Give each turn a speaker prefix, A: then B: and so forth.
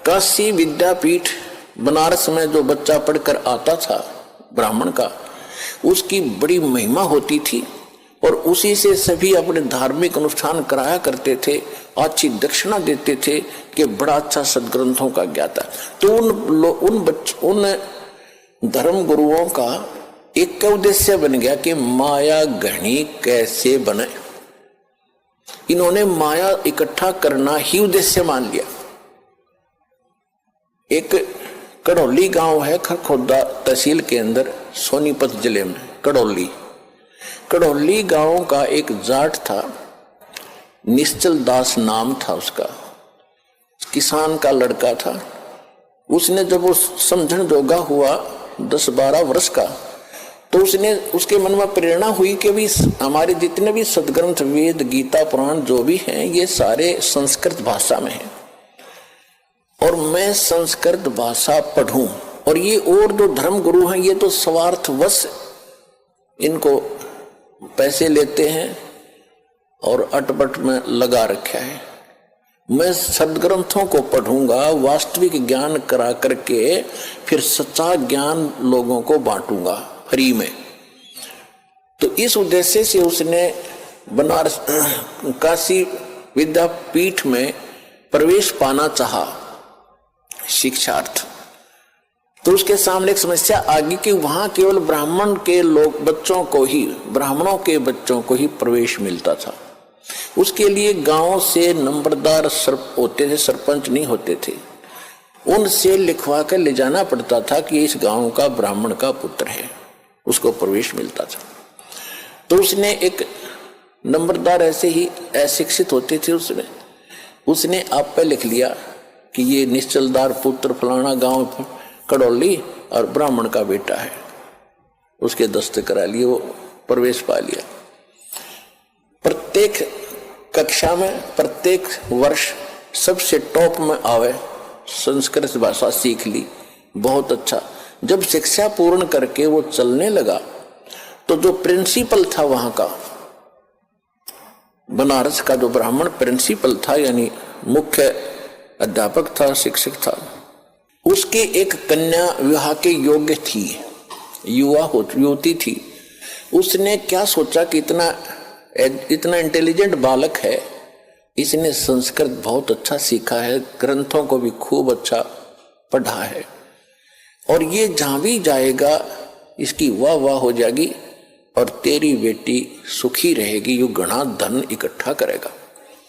A: काशी विद्यापीठ बनारस में जो बच्चा पढ़कर आता था ब्राह्मण का, उसकी बड़ी महिमा होती थी और उसी से सभी अपने धार्मिक अनुष्ठान कराया करते थे, अच्छी दक्षिणा देते थे कि बड़ा अच्छा सदग्रंथों का ज्ञाता। तो उन धर्म गुरुओं का एक उद्देश्य बन गया कि माया घनी कैसे बने। इन्होंने माया इकट्ठा करना ही उद्देश्य मान लिया। एक कड़ौली गांव है खरखोदा तहसील के अंदर, सोनीपत जिले में कड़ौली गांव का एक जाट था, निश्चल दास नाम था उसका, किसान का लड़का था। उसने जब वो समझण जोगा हुआ 10-12 वर्ष का, तो उसके मन में प्रेरणा हुई कि भी हमारे जितने भी सदग्रंथ वेद गीता पुराण जो भी हैं ये सारे संस्कृत भाषा में हैं और मैं संस्कृत भाषा पढ़ूं। और ये और जो धर्म गुरु हैं ये तो स्वार्थवश इनको पैसे लेते हैं और अटपट में लगा रखा है। मैं सदग्रंथों को पढ़ूंगा, वास्तविक ज्ञान करा करके फिर सच्चा ज्ञान लोगों को बांटूंगा फ्री में। तो इस उद्देश्य से उसने बनारस काशी विद्यापीठ में प्रवेश पाना चाहा शिक्षार्थ। तो उसके सामने एक समस्या आ गई कि वहां केवल ब्राह्मण के ब्राह्मणों के बच्चों को ही प्रवेश मिलता था। उसके लिए गांव से नंबरदार होते थे, सरपंच नहीं होते थे, उनसे लिखवा कर ले जाना पड़ता था कि इस गांव का ब्राह्मण का पुत्र है, उसको प्रवेश मिलता था। तो उसने एक नंबरदार ऐसे ही अशिक्षित होते थे, उसने आप पे लिख लिया कि ये निश्चलदार पुत्र फलाना गांव कड़ौली और ब्राह्मण का बेटा है। उसके दस्तखत करा लिए, वो प्रवेश पा लिया। प्रत्येक कक्षा में प्रत्येक वर्ष सबसे टॉप में आवे, संस्कृत भाषा सीख ली, बहुत अच्छा। जब शिक्षा पूर्ण करके वो चलने लगा तो जो प्रिंसिपल था वहां का, बनारस का जो ब्राह्मण प्रिंसिपल था यानी मुख्य अध्यापक था, शिक्षक था, उसके एक कन्या विवाह के योग्य थी, युवती थी। उसने क्या सोचा कि इतना इंटेलिजेंट बालक है, इसने संस्कृत बहुत अच्छा सीखा है, ग्रंथों को भी खूब अच्छा पढ़ा है और ये जहां भी जाएगा इसकी वाह वाह हो जाएगी और तेरी बेटी सुखी रहेगी, यू घना धन इकट्ठा करेगा।